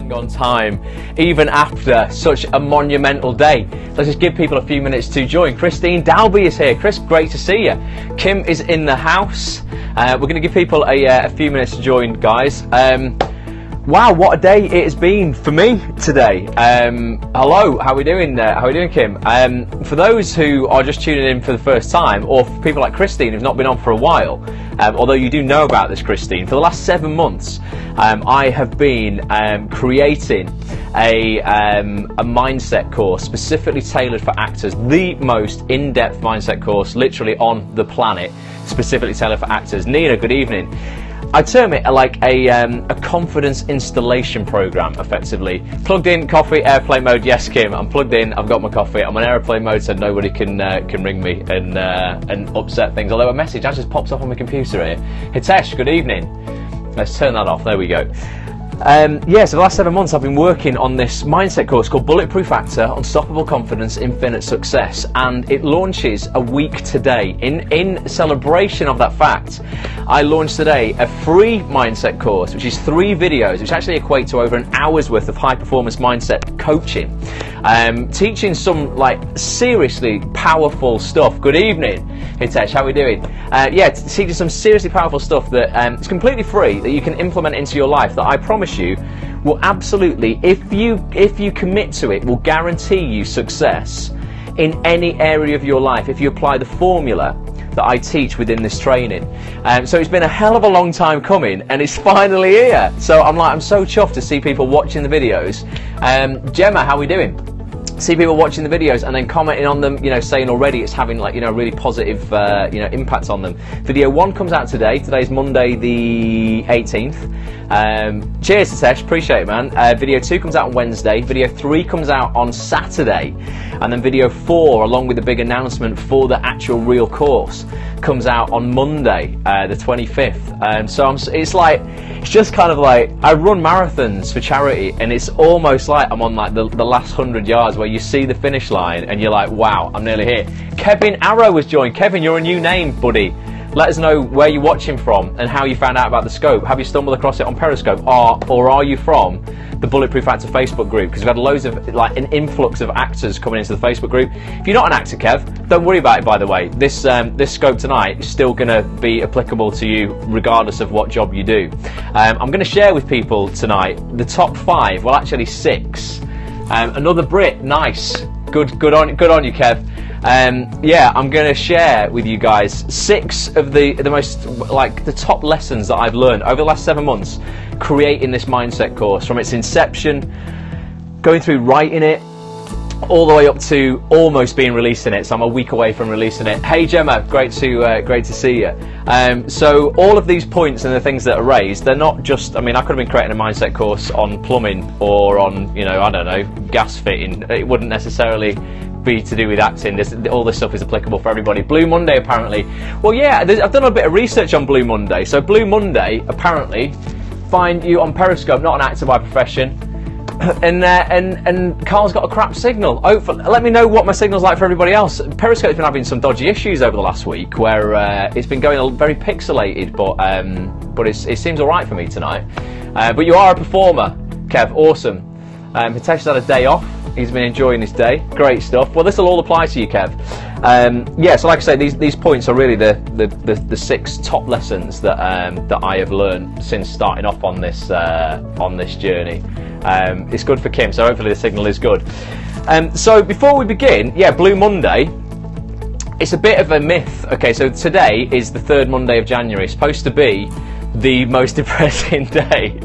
bang on time, even after such a monumental day. Let's just give people a few minutes to join. Christine Dalby is here. Chris, great to see you. Kim is in the house. We're going to give people a few minutes to join, guys. Wow, what a day it has been for me today. Hello, how are we doing? How are we doing, Kim? For those who are just tuning in for the first time, or for people like Christine who've not been on for a while, although you do know about this, Christine, for the last 7 months, I have been creating a mindset course specifically tailored for actors, the most in-depth mindset course literally on the planet, specifically tailored for actors. Nina, good evening. I term it like a confidence installation program, effectively. Plugged in, coffee, airplane mode. Yes, Kim, I'm plugged in. I've got my coffee. I'm on airplane mode, so nobody can ring me and upset things. Although a message just pops up on my computer here. Hitesh, good evening. Let's turn that off. There we go. So the last 7 months I've been working on this mindset course called Bulletproof Actor, Unstoppable Confidence, Infinite Success, and it launches a week today. In celebration of that fact, I launched today a free mindset course, which is 3 videos, which actually equate to over an hour's worth of high performance mindset coaching, teaching some seriously powerful stuff. Good evening, Hitesh, how are we doing? Teaching some seriously powerful stuff that it's completely free, that you can implement into your life, that I promise you will absolutely, if you commit to it, will guarantee you success in any area of your life if you apply the formula that I teach within this training. So it's been a hell of a long time coming, and it's finally here. So I'm so chuffed to see people watching the videos. Gemma, how are we doing? See people watching the videos and then commenting on them, saying already it's having really positive impact on them. Video 1 comes out today. Today's Monday the 18th. Cheers, Satesh, appreciate it, man. Video 2 comes out on Wednesday. Video 3 comes out on Saturday, and then video 4, along with the big announcement for the actual real course, comes out on Monday, the 25th. So it's just kind of like, I run marathons for charity, and it's almost like I'm on the last 100 yards where you see the finish line and you're like, wow, I'm nearly here. Kevin Arrow has joined. Kevin, you're a new name, buddy. Let us know where you're watching from and how you found out about the scope. Have you stumbled across it on Periscope, or are you from the Bulletproof Actor Facebook group? Because we've had loads of an influx of actors coming into the Facebook group. If you're not an actor, Kev, don't worry about it. By the way, this scope tonight is still going to be applicable to you regardless of what job you do. I'm going to share with people tonight the top 5. Well, actually 6. Another Brit, nice, good on you, Kev. I'm going to share with you guys 6 of the most the top lessons that I've learned over the last 7 months creating this mindset course, from its inception, going through writing it, all the way up to almost being releasing it. So I'm a week away from releasing it. Hey Gemma, great to see you. So all of these points and the things that are raised, they're not just, I could have been creating a mindset course on plumbing or on, I don't know, gas fitting. It wouldn't necessarily be to do with acting. All this stuff is applicable for everybody. Blue Monday, apparently. Well, yeah, I've done a bit of research on Blue Monday. So Blue Monday, apparently, find you on Periscope, not an actor by profession. And Carl's got a crap signal. Let me know what my signal's like for everybody else. Periscope's been having some dodgy issues over the last week, where it's been going very pixelated, but it seems all right for me tonight. But you are a performer, Kev. Awesome. Hitesh's had a day off. He's been enjoying his day. Great stuff. Well, this will all apply to you, Kev. So like I say, these points are really the 6 top lessons that I have learned since starting off on this journey. It's good for Kim, so hopefully the signal is good. So before we begin, Blue Monday, it's a bit of a myth. Okay, so today is the 3rd Monday of January. It's supposed to be the most depressing day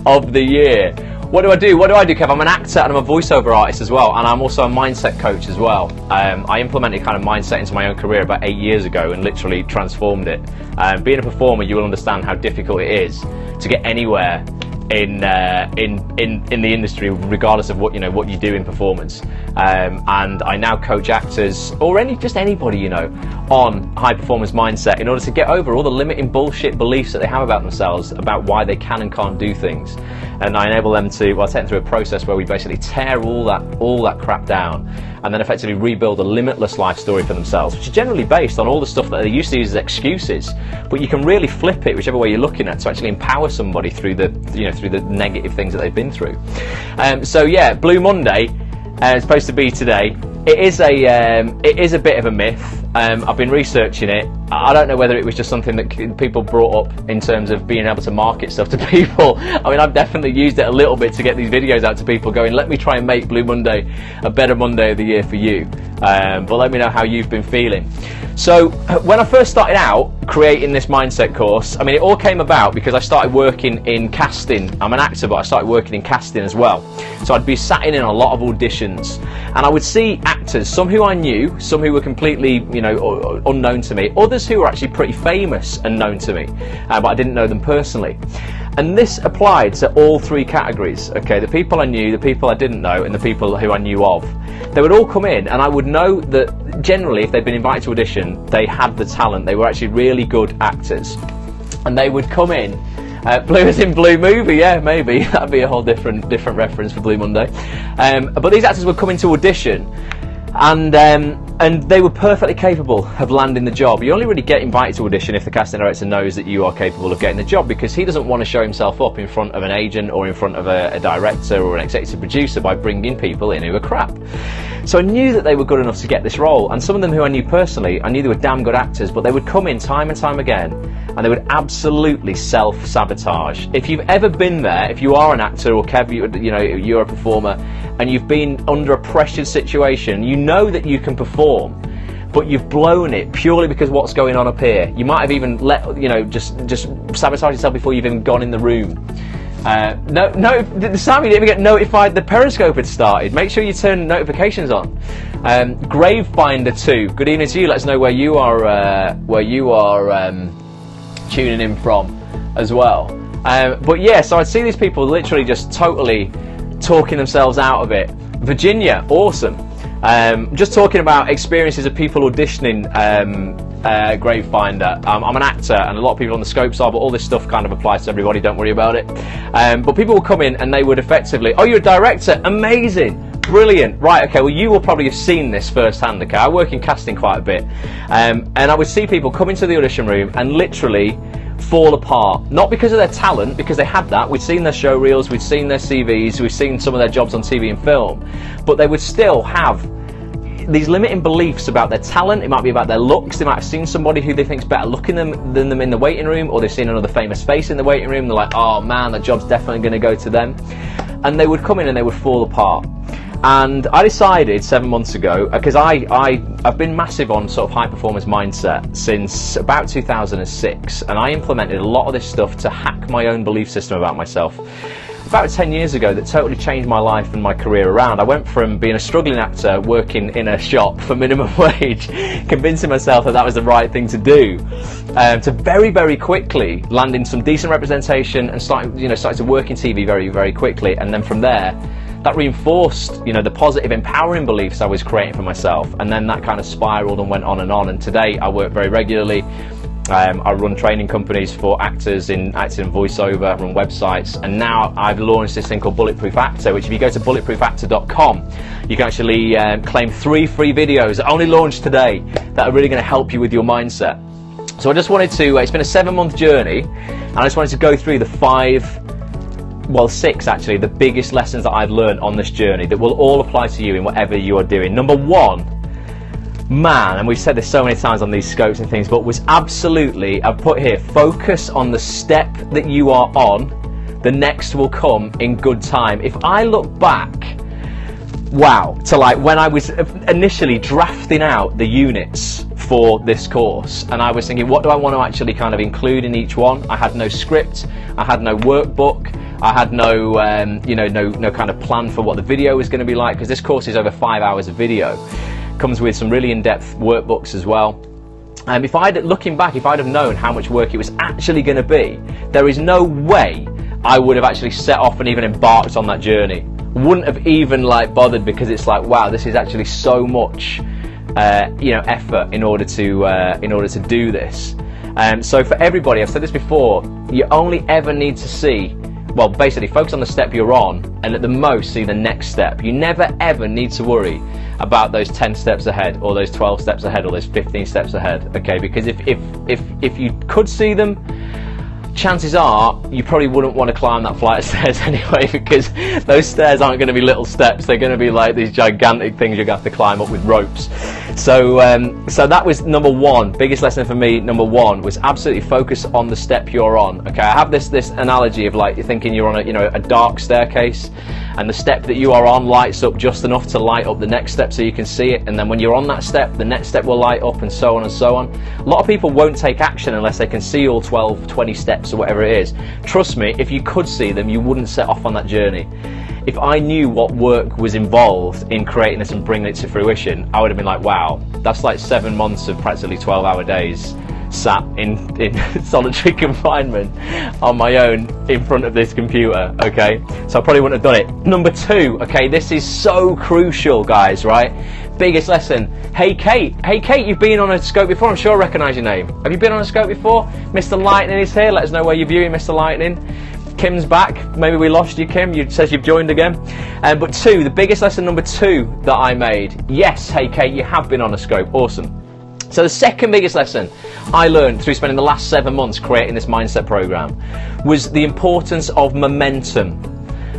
of the year. What do I do, Kev? I'm an actor and I'm a voiceover artist as well, and I'm also a mindset coach as well. I implemented kind of mindset into my own career about 8 years ago and literally transformed it. Being a performer, you will understand how difficult it is to get anywhere in the industry, regardless of what you do in performance. And I now coach actors, or anybody on high performance mindset, in order to get over all the limiting bullshit beliefs that they have about themselves, about why they can and can't do things. And I enable them to, take them through a process where we basically tear all that crap down, and then effectively rebuild a limitless life story for themselves, which is generally based on all the stuff that they used to use as excuses. But you can really flip it whichever way you're looking at, to actually empower somebody through through the negative things that they've been through. So yeah, Blue Monday is supposed to be today. It is a bit of a myth. I've been researching it. I don't know whether it was just something that people brought up in terms of being able to market stuff to people. I mean, I've definitely used it a little bit to get these videos out to people, going, let me try and make Blue Monday a better Monday of the year for you. But let me know how you've been feeling. So when I first started out creating this mindset course, I mean, it all came about because I started working in casting. I'm an actor, but I started working in casting as well. So I'd be sat in a lot of auditions, and I would see actors, some who I knew, some who were completely, unknown to me, others who were actually pretty famous and known to me, but I didn't know them personally. And this applied to all three categories, okay? The people I knew, the people I didn't know, and the people who I knew of. They would all come in, and I would know that generally, if they'd been invited to audition, they had the talent. They were actually really good actors. And they would come in, blue as in Blue Movie, yeah, maybe. That'd be a whole different reference for Blue Monday. But these actors would come into audition, and they were perfectly capable of landing the job. You only really get invited to audition if the casting director knows that you are capable of getting the job, because he doesn't want to show himself up in front of an agent or in front of a director or an executive producer by bringing people in who are crap. So I knew that they were good enough to get this role, and some of them who I knew personally, I knew they were damn good actors, but they would come in time and time again, and they would absolutely self-sabotage. If you've ever been there, if you are an actor, or Kev, you're a performer, and you've been under a pressured situation, you know that you can perform, but you've blown it purely because what's going on up here. You might have even just sabotage yourself before you've even gone in the room. Sam, you didn't even get notified the Periscope had started. Make sure you turn notifications on. Gravefinder 2, good evening to you. Let us know where you are tuning in from as well. But yeah, so I'd see these people literally just totally talking themselves out of it. Virginia, awesome. Just talking about experiences of people auditioning Gravefinder. I'm an actor, and a lot of people on the scopes are, but all this stuff kind of applies to everybody, don't worry about it. But people will come in and they would effectively, oh, you're a director, amazing, brilliant, right, okay, well you will probably have seen this firsthand, okay? I work in casting quite a bit, and I would see people come into the audition room and literally fall apart, not because of their talent, because they had that, we'd seen their show reels, we'd seen their CVs, we've seen some of their jobs on TV and film, but they would still have these limiting beliefs about their talent. It might be about their looks. They might have seen somebody who they think's better looking than them in the waiting room, or they've seen another famous face in the waiting room. They're like, oh man, the job's definitely going to go to them. And they would come in and they would fall apart. And I decided 7 months ago, because I've been massive on sort of high performance mindset since about 2006, and I implemented a lot of this stuff to hack my own belief system about myself about 10 years ago that totally changed my life and my career around. I went from being a struggling actor working in a shop for minimum wage, convincing myself that that was the right thing to do, to very, very quickly landing some decent representation and starting to work in TV very, very quickly. And then from there, that reinforced, the positive, empowering beliefs I was creating for myself. And then that kind of spiraled and went on. And today I work very regularly. I run training companies for actors in acting and voiceover, run websites, and now I've launched this thing called Bulletproof Actor, which if you go to bulletproofactor.com, you can actually claim 3 free videos that only launched today that are really going to help you with your mindset. So I just wanted to, it's been a 7-month journey, and I just wanted to go through the 6 actually, the biggest lessons that I've learned on this journey that will all apply to you in whatever you are doing. Number 1, man, and we've said this so many times on these scopes and things, but was absolutely, I've put here, focus on the step that you are on, the next will come in good time. If I look back, wow, to like when I was initially drafting out the units for this course, and I was thinking, what do I want to actually kind of include in each one? I had no script, I had no workbook, I had no no kind of plan for what the video was going to be like, because this course is over 5 hours of video. Comes with some really in-depth workbooks as well. Looking back, if I'd have known how much work it was actually going to be, there is no way I would have actually set off and even embarked on that journey. Wouldn't have even bothered, because it's like, wow, this is actually so much effort in order to do this. So for everybody, I've said this before, you only ever need to see, well, basically focus on the step you're on, and at the most see the next step. You never ever need to worry about those 10 steps ahead, or those 12 steps ahead, or those 15 steps ahead, okay? Because if you could see them, chances are you probably wouldn't want to climb that flight of stairs anyway, because those stairs aren't going to be little steps. They're going to be like these gigantic things you're going to have to climb up with ropes. So so that was number one. Biggest lesson for me, number one, was absolutely focus on the step you're on. Okay, I have this analogy of like you're thinking you're on a dark staircase, and the step that you are on lights up just enough to light up the next step so you can see it, and then when you're on that step, the next step will light up, and so on and so on. A lot of people won't take action unless they can see all 12, 20 steps or whatever it is. Trust me, if you could see them, you wouldn't set off on that journey. If I knew what work was involved in creating this and bringing it to fruition, I would have been like, wow, that's like 7 months of practically 12-hour days sat in solitary confinement on my own in front of this computer. Okay, so I probably wouldn't have done it. Number two, okay, this is so crucial, guys, right? Biggest lesson. Hey Kate, you've been on a scope before. I'm sure I recognise your name. Have you been on a scope before? Mr. Lightning is here. Let us know where you're viewing, Mr. Lightning. Kim's back. Maybe we lost you, Kim. You says you've joined again. But two, the biggest lesson number two that I made. Yes, hey Kate, you have been on a scope. Awesome. So the second biggest lesson I learned through spending the last 7 months creating this mindset program was the importance of momentum.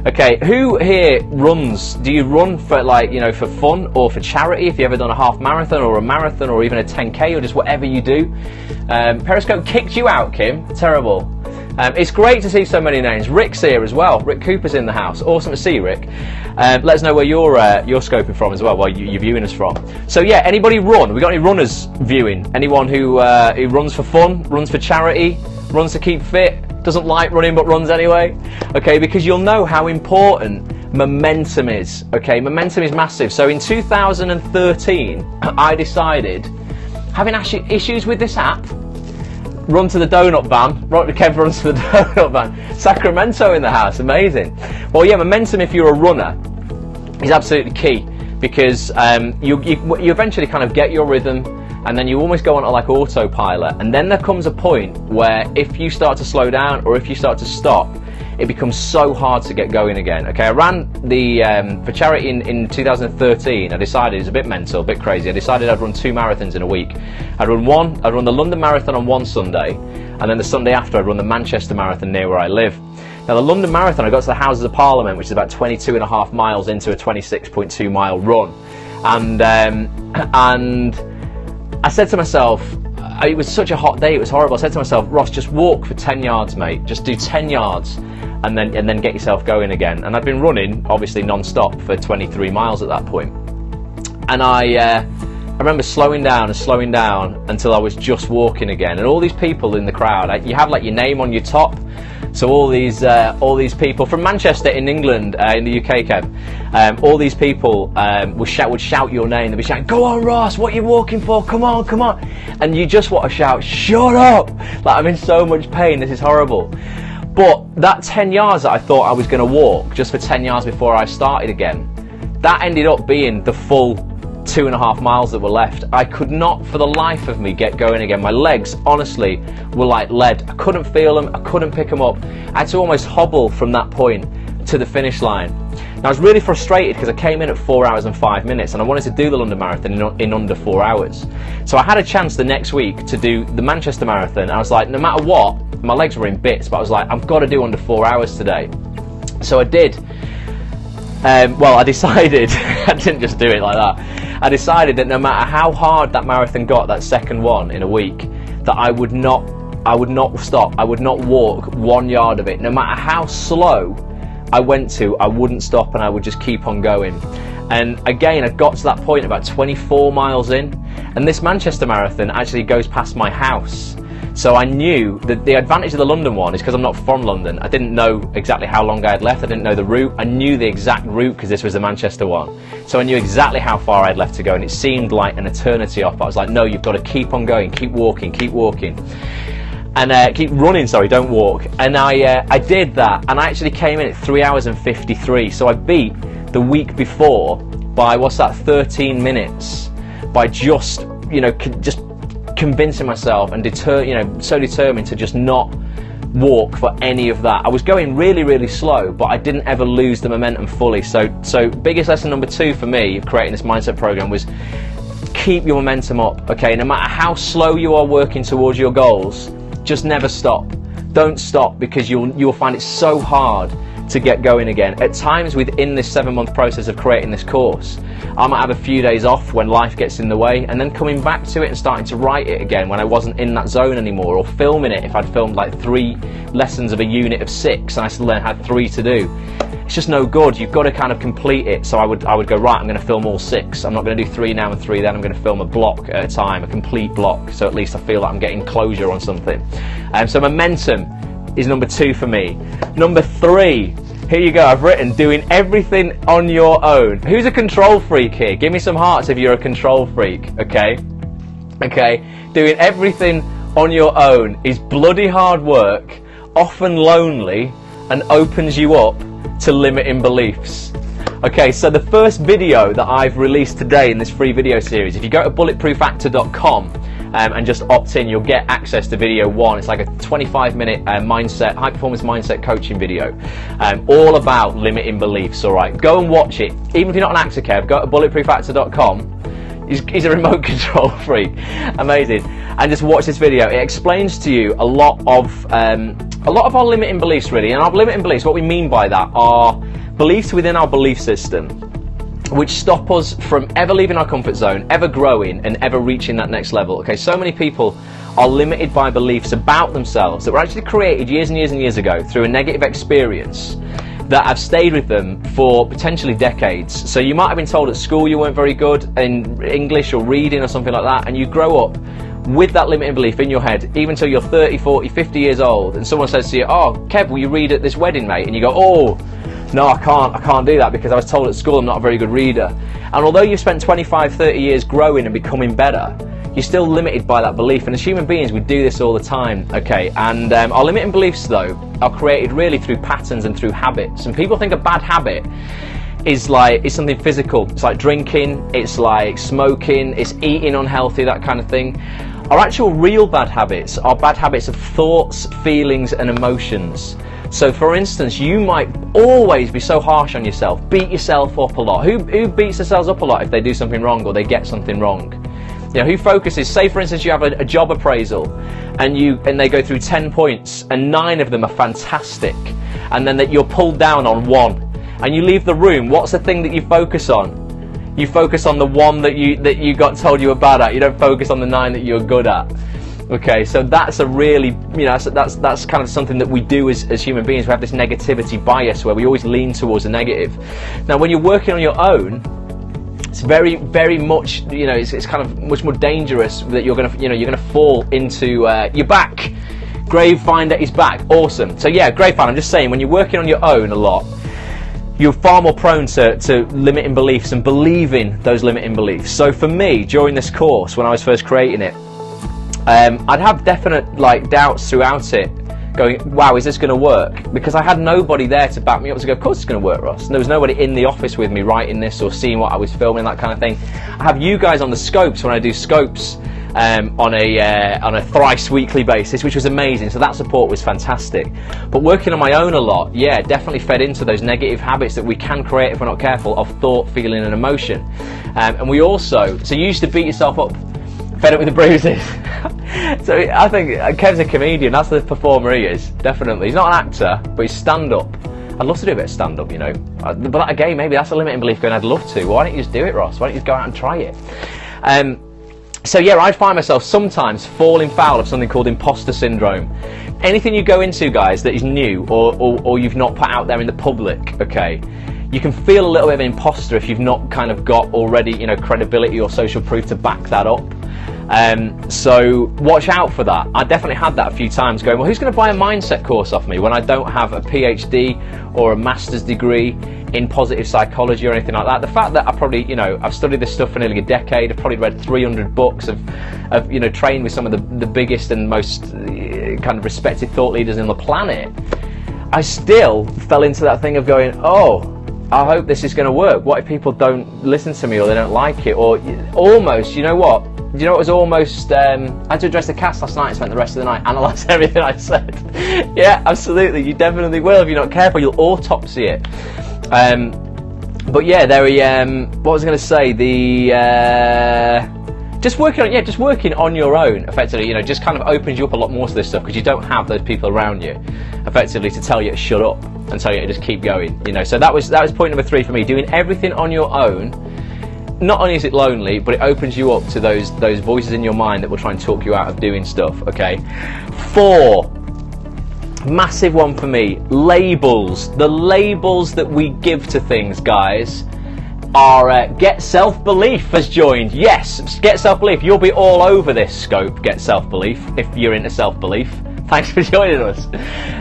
Okay, who here runs? Do you run for for fun or for charity? If you've ever done a half marathon or a marathon or even a 10K or just whatever you do. Periscope kicked you out, Kim. Terrible. It's great to see so many names. Rick's here as well. Rick Cooper's in the house. Awesome to see Rick. Let us know where you're scoping from as well, where you're viewing us from. So yeah, anybody run? We got any runners viewing? Anyone who runs for fun, runs for charity, runs to keep fit, doesn't like running but runs anyway? Okay, because you'll know how important momentum is. Okay, momentum is massive. So in 2013, I decided, having issues with this app, run to the donut van. Kev runs to the donut van. Sacramento in the house, amazing. Well, yeah, momentum if you're a runner is absolutely key, because you eventually kind of get your rhythm, and then you almost go on to like autopilot, and then there comes a point where if you start to slow down or if you start to stop, it becomes so hard to get going again. Okay, I ran for charity in 2013. I decided, it was a bit mental, a bit crazy. I decided I'd run 2 marathons in a week. I'd run the London Marathon on one Sunday, and then the Sunday after I'd run the Manchester Marathon near where I live. Now the London Marathon, I got to the Houses of Parliament, which is about 22.5 miles into a 26.2 mile run, and I said to myself, it was such a hot day, it was horrible. I said to myself, Ross, just walk for 10 yards, mate. Just do 10 yards and then get yourself going again. And I'd been running, obviously, non-stop for 23 miles at that point. And I remember slowing down until I was just walking again. And all these people in the crowd, you have like your name on your top. So all these people from Manchester in England, in the UK, Kev, all these people would shout your name. They'd be shouting, "Go on, Ross! What are you walking for? Come on, come on!" And you just want to shout, "Shut up!" Like, I'm in so much pain. This is horrible. But that 10 yards that I thought I was going to walk just for 10 yards before I started again, that ended up being the full 2.5 miles that were left. I could not for the life of me get going again. My legs, honestly, were like lead. I couldn't feel them, I couldn't pick them up. I had to almost hobble from that point to the finish line. Now I was really frustrated because I came in at 4 hours and 5 minutes and I wanted to do the London Marathon in under 4 hours. So I had a chance the next week to do the Manchester Marathon. I was like, no matter what, my legs were in bits, but I was like, I've got to do under 4 hours today. So I did. Well, I decided, I didn't just do it like that. I decided that no matter how hard that marathon got, that second one in a week, that I would not stop. I would not walk 1 yard of it. No matter how slow I went to, I wouldn't stop and I would just keep on going. And again, I got to that point about 24 miles in, and this Manchester Marathon actually goes past my house. So I knew that the advantage of the London one is because I'm not from London. I didn't know exactly how long I had left. I didn't know the route. I knew the exact route because this was the Manchester one. So I knew exactly how far I had left to go, and it seemed like an eternity off. But I was like, no, you've got to keep on going, keep walking, and keep running. Sorry, don't walk. And I did that, and I actually came in at 3 hours and 53. So I beat the week before by 13 minutes by just convincing myself and so determined to just not walk for any of that. I was going really, really slow, but I didn't ever lose the momentum fully. So biggest lesson number 2 for me of creating this mindset program was keep your momentum up. Okay, no matter how slow you are working towards your goals, just never stop. don't stop, because you'll find it so hard to get going again. At times within this 7-month process of creating this course, I might have a few days off when life gets in the way, and then coming back to it and starting to write it again when I wasn't in that zone anymore, or filming it if I'd filmed like 3 lessons of a unit of 6 and I still then had 3 to do. It's just no good. You've got to kind of complete it. So I would go, right, I'm going to film all 6. I'm not going to do 3 now and 3 then. I'm going to film a block at a time, a complete block, so at least I feel like I'm getting closure on something. So momentum is number 2 for me. Number 3, here you go, I've written doing everything on your own. Who's a control freak here? Give me some hearts if you're a control freak, okay? Okay, doing everything on your own is bloody hard work, often lonely, and opens you up to limiting beliefs. Okay, so the first video that I've released today in this free video series, if you go to bulletproofactor.com and just opt in, you'll get access to video 1. It's like a 25-minute high performance mindset coaching video, all about limiting beliefs. All right, go and watch it. Even if you're not an actor, Kev, go to bulletproofactor.com. He's a remote control freak, amazing, and just watch this video. It explains to you a lot of our limiting beliefs, really. And our limiting beliefs, what we mean by that are beliefs within our belief system which stop us from ever leaving our comfort zone, ever growing, and ever reaching that next level. Okay, so many people are limited by beliefs about themselves that were actually created years and years and years ago through a negative experience that have stayed with them for potentially decades. So you might have been told at school you weren't very good in English or reading or something like that, and you grow up with that limiting belief in your head, even until you're 30, 40, 50 years old, and someone says to you, oh, Kev, will you read at this wedding, mate? And you go, oh, no, I can't do that because I was told at school I'm not a very good reader. And although you've spent 25, 30 years growing and becoming better, you're still limited by that belief. And as human beings, we do this all the time, okay? And our limiting beliefs, though, are created really through patterns and through habits. And people think a bad habit is something physical. It's like drinking, it's like smoking, it's eating unhealthy, that kind of thing. Our actual real bad habits are bad habits of thoughts, feelings, and emotions. So for instance, you might always be so harsh on yourself, beat yourself up a lot. Who beats themselves up a lot if they do something wrong or they get something wrong? You know, who focuses, say for instance you have a job appraisal and they go through 10 points and 9 of them are fantastic, and then that you're pulled down on 1 and you leave the room. What's the thing that you focus on? You focus on the 1 that you got told you were bad at. You don't focus on the 9 that you're good at. Okay, so that's a really, you know, that's kind of something that we do as human beings. We have this negativity bias where we always lean towards the negative. Now, when you're working on your own, it's very, very much, you know, it's kind of much more dangerous that you're gonna fall into your back. Gravefinder is back, awesome. So yeah, Gravefinder, I'm just saying, when you're working on your own a lot, you're far more prone to limiting beliefs and believing those limiting beliefs. So for me, during this course, when I was first creating it, I'd have definite doubts throughout it, going, wow, is this going to work? Because I had nobody there to back me up to go, of course it's going to work, Ross. And there was nobody in the office with me writing this or seeing what I was filming, that kind of thing. I have you guys on the scopes when I do scopes on a thrice weekly basis, which was amazing. So that support was fantastic. But working on my own a lot, yeah, definitely fed into those negative habits that we can create if we're not careful, of thought, feeling, and emotion. And we also, so you used to beat yourself up, fed up with the bruises. So I think Kev's a comedian. That's the performer he is, definitely. He's not an actor, but he's stand-up. I'd love to do a bit of stand-up, you know. But again, maybe that's a limiting belief going, I'd love to. Why don't you just do it, Ross? Why don't you just go out and try it? So yeah, I find myself sometimes falling foul of something called imposter syndrome. Anything you go into, guys, that is new or you've not put out there in the public, okay, you can feel a little bit of an imposter if you've not kind of got already, you know, credibility or social proof to back that up. So watch out for that. I definitely had that a few times, going, well, who's going to buy a mindset course off me when I don't have a PhD or a master's degree in positive psychology or anything like that? The fact that I probably, you know, I've studied this stuff for nearly a decade, I've probably read 300 books, of you know, trained with some of the biggest and most kind of respected thought leaders on the planet, I still fell into that thing of going, oh, I hope this is going to work. What if people don't listen to me or they don't like it? Or almost, you know what? Do you know what was almost, I had to address the cast last night and spent the rest of the night analysing everything I said. Yeah, absolutely, you definitely will. If you're not careful, you'll autopsy it. But yeah, what was I going to say? just working on your own, effectively, you know, just kind of opens you up a lot more to this stuff, because you don't have those people around you, effectively, to tell you to shut up and tell you to just keep going, you know. So that was point number 3 for me. Doing everything on your own, not only is it lonely, but it opens you up to those voices in your mind that will try and talk you out of doing stuff, okay? 4, massive one for me, labels. The labels that we give to things, guys, are Get Self-Belief has joined. Yes, Get Self-Belief. You'll be all over this scope, Get Self-Belief, if you're into self-belief. Thanks for joining us.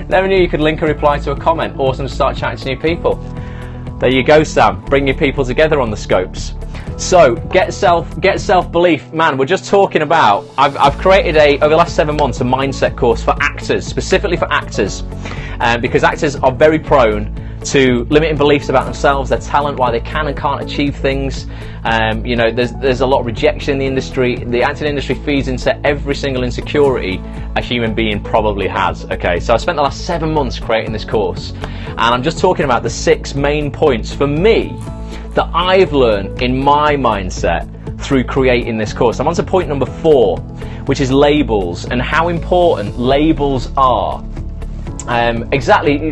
Never knew you could link a reply to a comment. Awesome to start chatting to new people. There you go, Sam. Bring your people together on the scopes. So, Get Self-Belief, man, we're just talking about, I've created over the last 7 months, a mindset course for actors, specifically for actors, because actors are very prone to limiting beliefs about themselves, their talent, why they can and can't achieve things. You know, there's a lot of rejection in the industry. The acting industry feeds into every single insecurity a human being probably has, okay? So I spent the last 7 months creating this course, and I'm just talking about the 6 main points for me that I've learned in my mindset through creating this course. I'm on to point number 4, which is labels, and how important labels are. Exactly.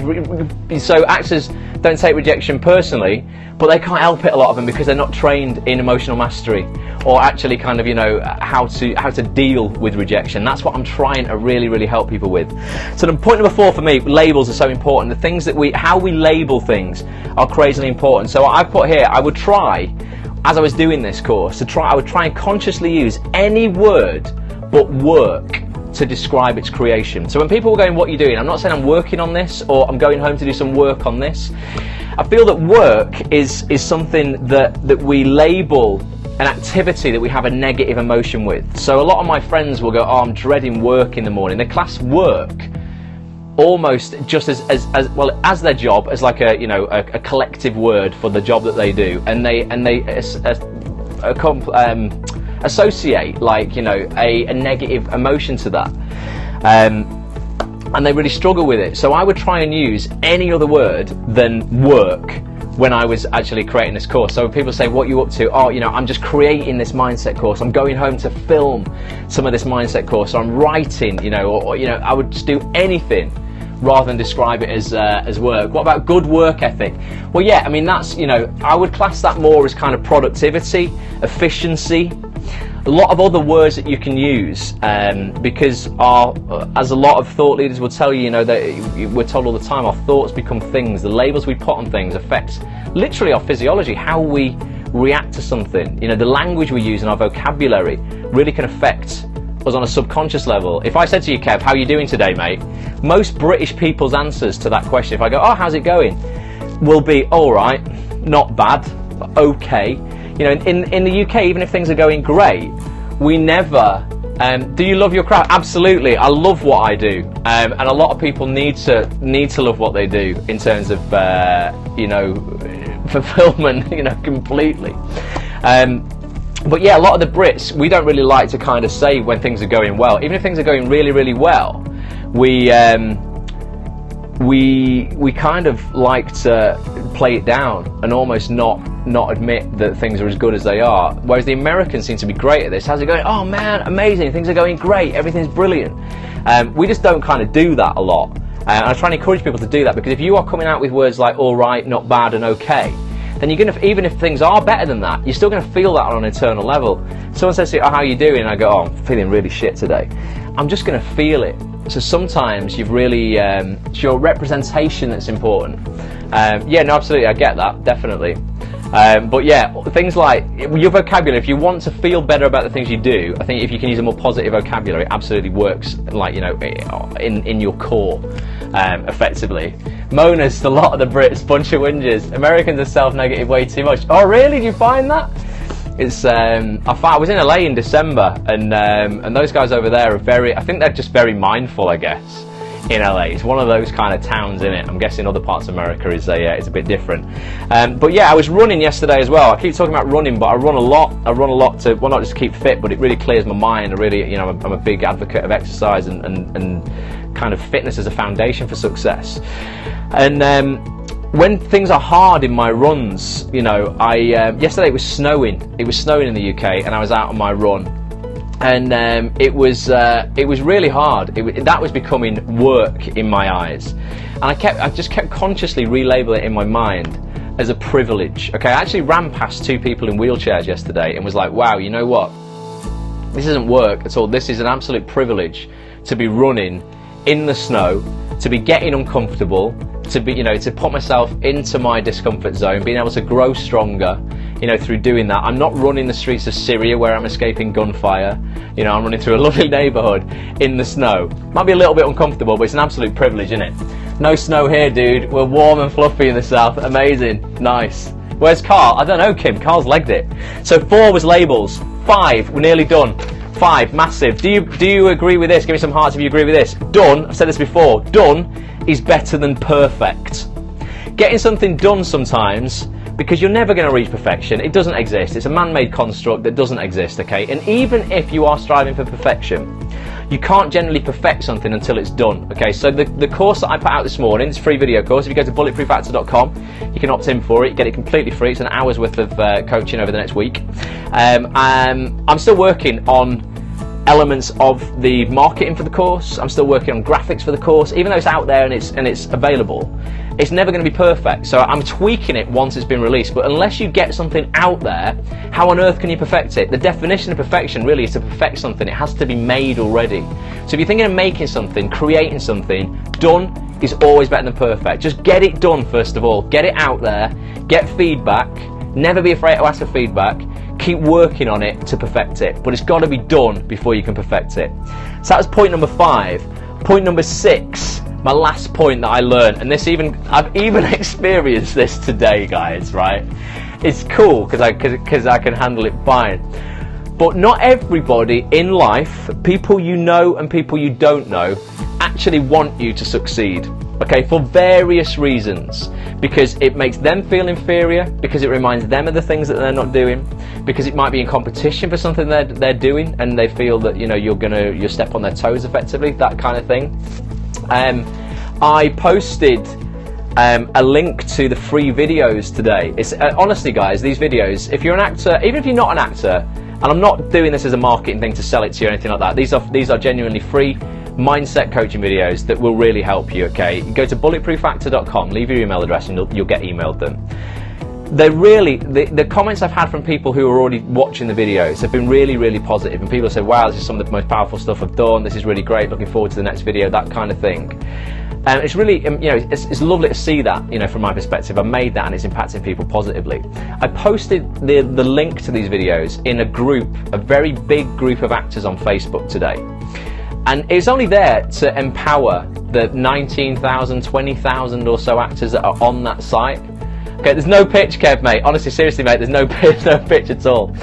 So actors don't take rejection personally, but they can't help it, a lot of them, because they're not trained in emotional mastery, or actually kind of, you know, how to deal with rejection. That's what I'm trying to really help people with. So the point number 4 for me, labels are so important. The things that how we label things are crazily important. So I put here, I would try, as I was doing this course, I would try and consciously use any word but work to describe its creation. So when people were going, what are you doing? I'm not saying I'm working on this, or I'm going home to do some work on this. I feel that work is something that we label an activity that we have a negative emotion with. So a lot of my friends will go, oh, I'm dreading work in the morning. They class work almost just as well as their job, as like a collective word for the job that they do, and they associate, like, you know, a negative emotion to that, and they really struggle with it. So I would try and use any other word than work when I was actually creating this course. So when people say, what are you up to? Oh, you know, I'm just creating this mindset course, I'm going home to film some of this mindset course, or I'm writing, you know, or you know, I would just do anything rather than describe it as work. What about good work ethic? Well, yeah, I mean, that's, you know, I would class that more as kind of productivity, efficiency, a lot of other words that you can use, because as a lot of thought leaders will tell you, you know, that we're told all the time, our thoughts become things. The labels we put on things affects literally our physiology, how we react to something. You know, the language we use in our vocabulary really can affect us on a subconscious level. If I said to you, Kev, how are you doing today, mate? Most British people's answers to that question, if I go, oh, how's it going, will be, all right, not bad, okay. You know, in the UK, even if things are going great, we never, do you love your craft? Absolutely, I love what I do, and a lot of people need to love what they do in terms of, you know, fulfillment, you know, completely. But yeah, a lot of the Brits, we don't really like to kind of say when things are going well. Even if things are going really well, we kind of like to play it down and almost not admit that things are as good as they are. Whereas the Americans seem to be great at this. How's it going? Oh man, amazing, things are going great, everything's brilliant. We just don't kind of do that a lot. And I try and encourage people to do that, because if you are coming out with words like all right, not bad, and okay, then you're going to, even if things are better than that, you're still going to feel that on an internal level. Someone says to you, oh, how are you doing? And I go, oh, I'm feeling really shit today. I'm just going to feel it. So sometimes you've really, it's your representation that's important. Yeah, no, absolutely, I get that, definitely. But yeah, things like your vocabulary, if you want to feel better about the things you do, I think if you can use a more positive vocabulary, it absolutely works, like, you know, in your core, effectively. Mona's, a lot of the Brits, bunch of whingers. Americans are self-negative way too much. Oh really, do you find that? It's, I was in LA in December, and those guys over there are very, I think they're just very mindful, I guess, in LA. It's one of those kind of towns, in it. I'm guessing other parts of America is a bit different. But yeah, I was running yesterday as well. I keep talking about running, but I run a lot. I run a lot to, well, not just to keep fit, but it really clears my mind. I really, you know, I'm a big advocate of exercise and kind of fitness as a foundation for success. And when things are hard in my runs, you know, yesterday it was snowing. It was snowing in the UK, and I was out on my run, and it was really hard. That was becoming work in my eyes, and I just kept consciously relabeling it in my mind as a privilege. Okay, I actually ran past 2 people in wheelchairs yesterday and was like, wow, you know what? This isn't work at all. This is an absolute privilege to be running in the snow, to be getting uncomfortable, to be, to put myself into my discomfort zone, being able to grow stronger, through doing that. I'm not running the streets of Syria where I'm escaping gunfire. I'm running through a lovely neighbourhood in the snow. Might be a little bit uncomfortable, but it's an absolute privilege, isn't it? No snow here, dude. We're warm and fluffy in the south. Amazing. Nice. Where's Carl? I don't know, Kim. Carl's legged it. So 4 was labels. 5, we're nearly done. 5, massive. Do you agree with this? Give me some hearts if you agree with this. Done, I've said this before, done is better than perfect. Getting something done sometimes, because you're never going to reach perfection, it doesn't exist. It's a man-made construct that doesn't exist, okay? And even if you are striving for perfection, you can't generally perfect something until it's done, okay? So the course that I put out this morning, it's a free video course. If you go to bulletproofactor.com, you can opt in for it, you get it completely free. It's an hour's worth of coaching over the next week. I'm still working on elements of the marketing for the course. I'm still working on graphics for the course. Even though it's out there and it's available, it's never going to be perfect. So I'm tweaking it once it's been released. But unless you get something out there, how on earth can you perfect it? The definition of perfection really is to perfect something. It has to be made already. So if you're thinking of making something, creating something, done is always better than perfect. Just get it done first of all. Get it out there. Get feedback. Never be afraid to ask for feedback. Keep working on it to perfect it, but it's got to be done before you can perfect it. So that was point number 5. Point number 6, my last point that I learned, and I've even experienced this today, guys. Right? It's cool because I can handle it fine. But not everybody in life, people you know and people you don't know, actually want you to succeed. Okay, for various reasons. Because it makes them feel inferior, because it reminds them of the things that they're not doing, because it might be in competition for something they're doing, and they feel that you'll step on their toes effectively, that kind of thing. I posted a link to the free videos today. It's honestly, guys, these videos, if you're an actor, even if you're not an actor, and I'm not doing this as a marketing thing to sell it to you or anything like that, these are genuinely free mindset coaching videos that will really help you, okay? Go to bulletproofactor.com, leave your email address and you'll get emailed them. They're really, the comments I've had from people who are already watching the videos have been really, really positive, and people have said, wow, this is some of the most powerful stuff I've done, this is really great, looking forward to the next video, that kind of thing. And it's really, it's lovely to see that, from my perspective. I made that and it's impacting people positively. I posted the link to these videos in a very big group of actors on Facebook today. And it's only there to empower the 19,000, 20,000 or so actors that are on that site. Okay, there's no pitch, Kev, mate. Honestly, seriously, mate, there's no pitch at all.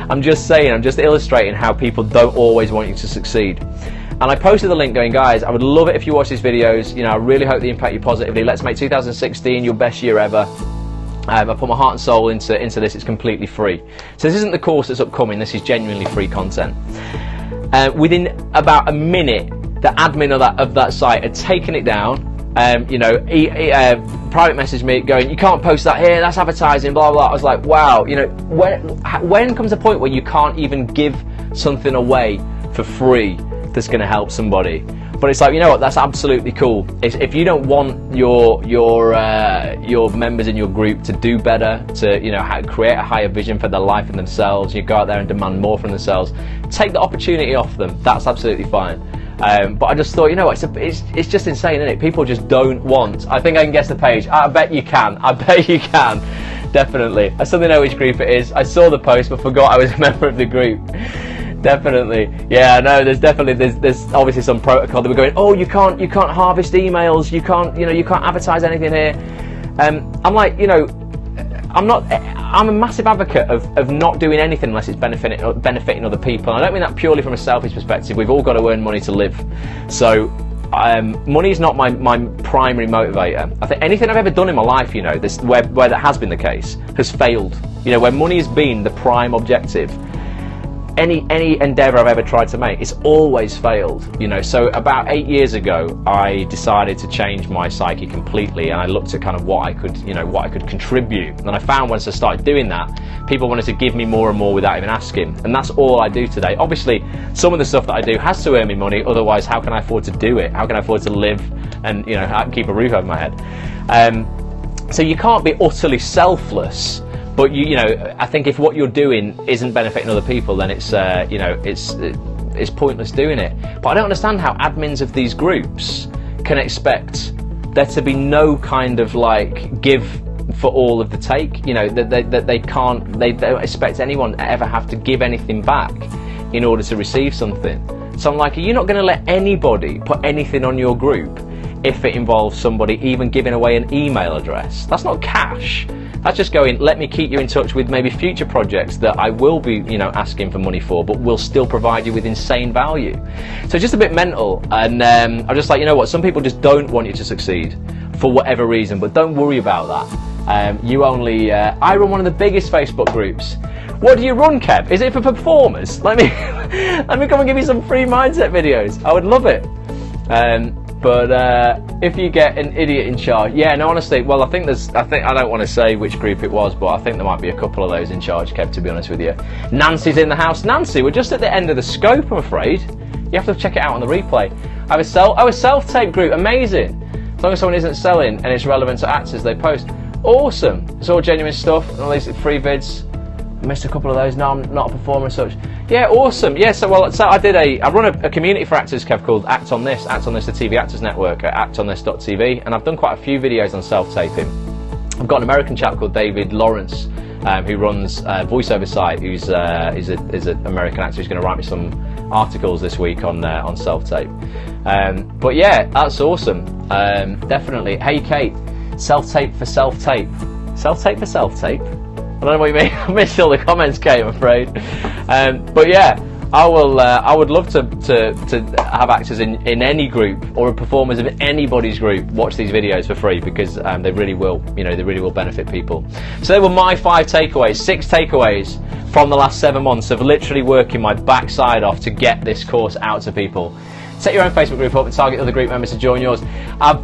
I'm just illustrating how people don't always want you to succeed. And I posted the link going, guys, I would love it if you watch these videos. I really hope they impact you positively. Let's make 2016 your best year ever. I put my heart and soul into this. It's completely free. So this isn't the course that's upcoming. This is genuinely free content. Within about a minute, the admin of that site had taken it down. Private messaged me going, you can't post that here, that's advertising, blah, blah. I was like, wow, when comes a point where you can't even give something away for free that's going to help somebody? But it's like, you know what, that's absolutely cool. If you don't want your members in your group to do better, to create a higher vision for their life and themselves, you go out there and demand more from themselves, take the opportunity off them. That's absolutely fine. But I just thought, you know what, it's just insane, isn't it? People just don't want. I think I can guess the page. I bet you can. Definitely. I suddenly know which group it is. I saw the post but forgot I was a member of the group. Definitely. Yeah, no, there's obviously some protocol that we're going, oh, you can't harvest emails, you can't advertise anything here. I'm like, I'm a massive advocate of not doing anything unless it's benefiting other people. And I don't mean that purely from a selfish perspective. We've all got to earn money to live. So money is not my primary motivator. I think anything I've ever done in my life, where that has been the case, has failed. Where money has been the prime objective, any endeavor I've ever tried to make, it's always failed, you know. So about 8 years ago, I decided to change my psyche completely, and I looked at kind of what I could contribute. And I found once I started doing that, people wanted to give me more and more without even asking. And that's all I do today. Obviously, some of the stuff that I do has to earn me money, otherwise how can I afford to do it? How can I afford to live and, you know, keep a roof over my head? So you can't be utterly selfless. But you know, I think if what you're doing isn't benefiting other people, then it's you know, it's pointless doing it. But I don't understand how admins of these groups can expect there to be no kind of like give for all of the take. You know, that they don't expect anyone to ever have to give anything back in order to receive something. So I'm like, are you not going to let anybody put anything on your group if it involves somebody even giving away an email address? That's not cash. That's just going, let me keep you in touch with maybe future projects that I will be, you know, asking for money for, but will still provide you with insane value. So just a bit mental, and I'm just like, you know what, some people just don't want you to succeed for whatever reason, but don't worry about that. You only, I run one of the biggest Facebook groups. What do you run, Kev? Is it for performers? Let me come and give you some free mindset videos. I would love it. But if you get an idiot in charge, yeah, no, honestly, well, I think I don't want to say which group it was, but I think there might be a couple of those in charge, Kev, to be honest with you. Nancy's in the house. Nancy, we're just at the end of the scope, I'm afraid. You have to check it out on the replay. I have a self-tape group, amazing. As long as someone isn't selling and it's relevant to actors they post. Awesome. It's all genuine stuff, and all these free vids. I missed a couple of those. No, I'm not a performer as such. Yeah, awesome. Yeah, so I run a community for actors, Kev, called Act On This, the TV Actors Network at actonthis.tv, and I've done quite a few videos on self-taping. I've got an American chap called David Lawrence, who runs a voiceover site, who's an American actor who's going to write me some articles this week on self-tape. But yeah, that's awesome. Definitely. Hey, Kate, self-tape for self-tape. Self-tape for self-tape? I don't know what you mean. I missed all the comments, Kate, I'm afraid. But yeah, I would love to have actors in any group or performers of anybody's group watch these videos for free, because they really will, you know, they really will benefit people. So they were my 6 takeaways from the last 7 months of literally working my backside off to get this course out to people. Set your own Facebook group up and target other group members to join yours. I've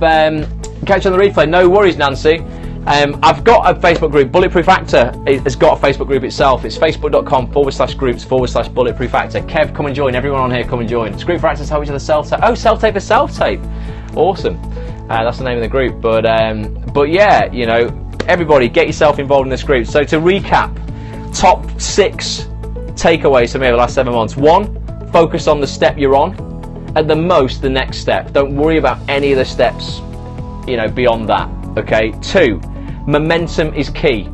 catch you on the replay. No worries, Nancy. I've got a Facebook group. Bulletproof Actor has got a Facebook group itself. It's facebook.com/groups/Bulletproof Actor. Kev, come and join. Everyone on here, come and join. It's a group for actors to help each other self-tape. Oh, self-tape for self-tape. Awesome. That's the name of the group. But yeah, you know, everybody get yourself involved in this group. So to recap, top 6 takeaways for me over the last 7 months. 1, focus on the step you're on. At the most, the next step. Don't worry about any of the steps, you know, beyond that. Okay. 2, momentum is key.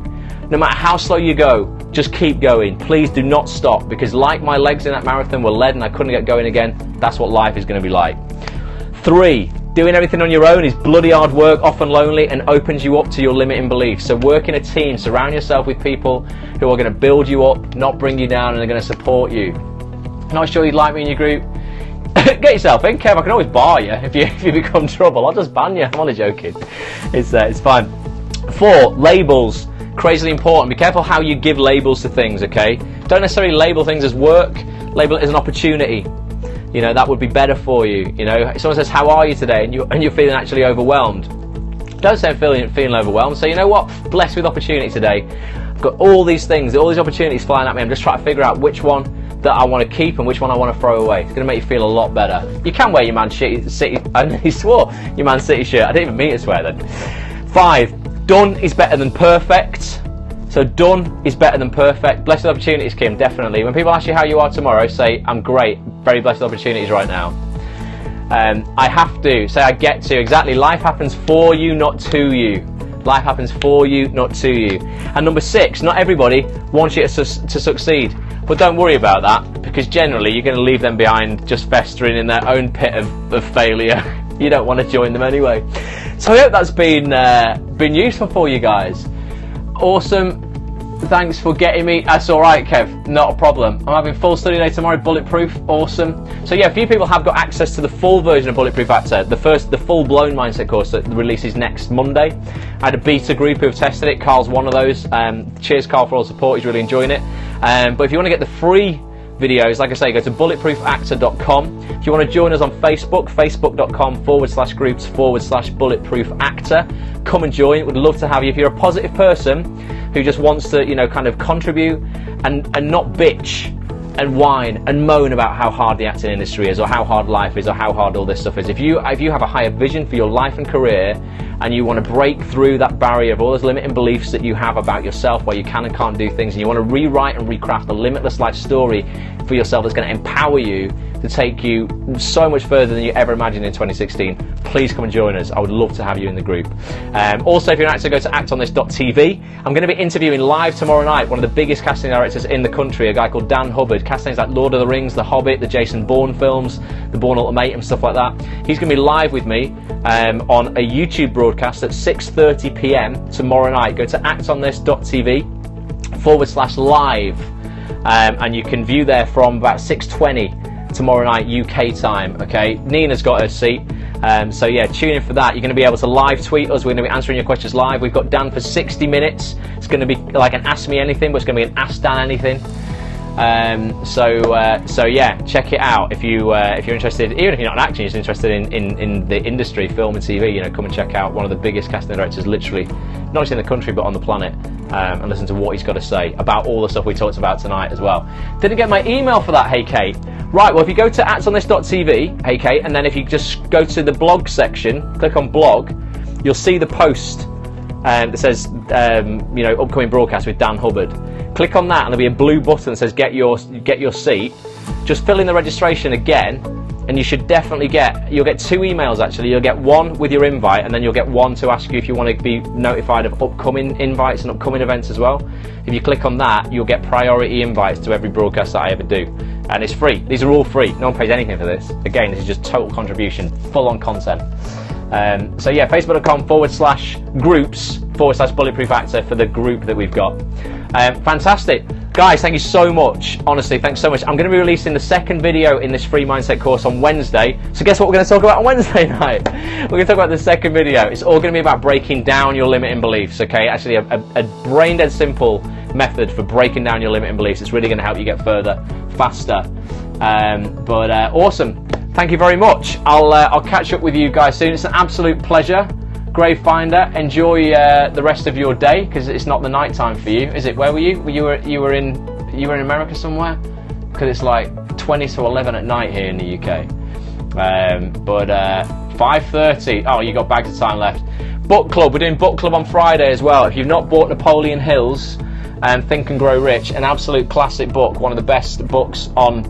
No matter how slow you go, just keep going. Please do not stop, because like my legs in that marathon were lead and I couldn't get going again, that's what life is going to be like. 3, doing everything on your own is bloody hard work, often lonely, and opens you up to your limiting beliefs. So work in a team, surround yourself with people who are going to build you up, not bring you down, and are going to support you. Not sure you'd like me in your group? Get yourself in, Kev. I can always bar you if you become trouble. I'll just ban you. I'm only joking. It's fine. 4, labels. Crazily important. Be careful how you give labels to things, okay? Don't necessarily label things as work. Label it as an opportunity. You know, that would be better for you. You know, if someone says, how are you today? And you're feeling actually overwhelmed. Don't say I'm feeling overwhelmed. Say, you know what? Blessed with opportunity today. I've got all these things, all these opportunities flying at me. I'm just trying to figure out which one that I want to keep and which one I want to throw away. It's going to make you feel a lot better. You can wear your Man City, I nearly swore, your Man City shirt. I didn't even mean to swear then. 5, done is better than perfect. So done is better than perfect. Blessed opportunities, Kim, definitely. When people ask you how you are tomorrow, say, I'm great, very blessed opportunities right now. I have to, say I get to, exactly, life happens for you, not to you. Life happens for you, not to you. And number 6, not everybody wants you to succeed. But don't worry about that, because generally you're going to leave them behind just festering in their own pit of failure. You don't want to join them anyway. So I hope that's been useful for you guys. Awesome. Thanks for getting me. That's alright, Kev, not a problem. I'm having full study day tomorrow, Bulletproof, awesome. So yeah, a few people have got access to the full version of Bulletproof Actor, the full-blown mindset course that releases next Monday. I had a beta group who have tested it. Carl's one of those. Cheers, Carl, for all the support. He's really enjoying it. But if you want to get the free videos. Like I say, go to bulletproofactor.com. If you want to join us on Facebook, facebook.com/groups/bulletproofactor. Come and join. We'd love to have you. If you're a positive person who just wants to, you know, kind of contribute and not bitch and whine and moan about how hard the acting industry is, or how hard life is, or how hard all this stuff is. If you have a higher vision for your life and career, and you want to break through that barrier of all those limiting beliefs that you have about yourself, why you can and can't do things, and you want to rewrite and recraft a limitless life story for yourself that's going to empower you to take you so much further than you ever imagined in 2016, please come and join us. I would love to have you in the group. Also, if you're an actor, go to actonthis.tv. I'm going to be interviewing live tomorrow night one of the biggest casting directors in the country, a guy called Dan Hubbard. Castings like Lord of the Rings, The Hobbit, the Jason Bourne films, the Bourne Ultimatum, stuff like that. He's going to be live with me on a YouTube broadcast at 6:30 p.m. tomorrow night. Go to actonthis.tv/live, and you can view there from about 6:20 tomorrow night UK time. Okay, Nina's got her seat, so yeah, tune in for that. You're going to be able to live tweet us. We're going to be answering your questions live. We've got Dan for 60 minutes. It's going to be like an Ask Me Anything, but it's going to be an Ask Dan Anything. So yeah, check it out if you're interested. Even if you're not an actor, you're just interested in the industry, film and TV. You know, come and check out one of the biggest casting directors, literally, not just in the country but on the planet, and listen to what he's got to say about all the stuff we talked about tonight as well. Didn't get my email for that, hey Kate. Right, well, if you go to actonthis.tv, hey Kate, and then if you just go to the blog section, click on blog, you'll see the post that says you know, upcoming broadcast with Dan Hubbard. Click on that and there'll be a blue button that says get your seat. Just fill in the registration again, and you should definitely you'll get 2 emails actually. You'll get one with your invite, and then you'll get one to ask you if you want to be notified of upcoming invites and upcoming events as well. If you click on that, you'll get priority invites to every broadcast that I ever do, and it's free. These are all free. No one pays anything for this. Again, this is just total contribution, full on content. So yeah, facebook.com/groups/bulletproof actor for the group that we've got. Fantastic. Guys, thank you so much. Honestly, thanks so much. I'm going to be releasing the second video in this free mindset course on Wednesday. So guess what we're going to talk about on Wednesday night? We're going to talk about the second video. It's all going to be about breaking down your limiting beliefs, okay? Actually, a brain dead simple method for breaking down your limiting beliefs. It's really going to help you get further, faster. Awesome. Thank you very much. I'll catch up with you guys soon. It's an absolute pleasure. Grave Finder, enjoy the rest of your day, because it's not the night time for you, is it? Where were you? You were in America somewhere? Because it's like 20 to 11 at night here in the UK. 5:30. Oh, you got bags of time left. Book club. We're doing book club on Friday as well. If you've not bought Napoleon Hill's Think and Grow Rich, an absolute classic book, one of the best books on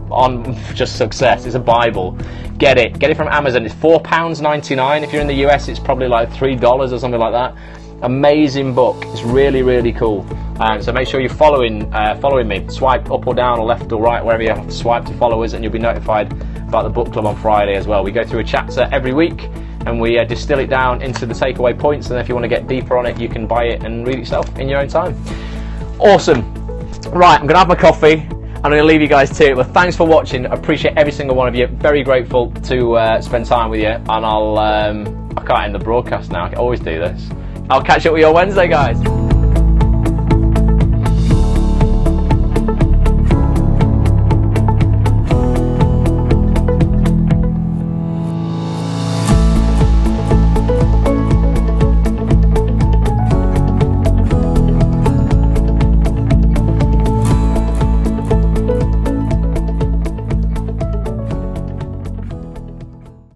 just success. It's a Bible. Get it from Amazon. It's £4.99. If you're in the US, it's probably like $3 or something like that. Amazing book. It's really, really cool. So make sure you're following me. Swipe up or down or left or right, wherever you have to swipe to follow us, and you'll be notified about the book club on Friday as well. We go through a chapter every week, and we distill it down into the takeaway points, and if you want to get deeper on it, you can buy it and read it yourself in your own time. Awesome. Right, I'm going to have my coffee. I'm going to leave you guys to it. Well, thanks for watching. I appreciate every single one of you. Very grateful to spend time with you. And I can't end the broadcast now. I can always do this. I'll catch up with you on Wednesday, guys.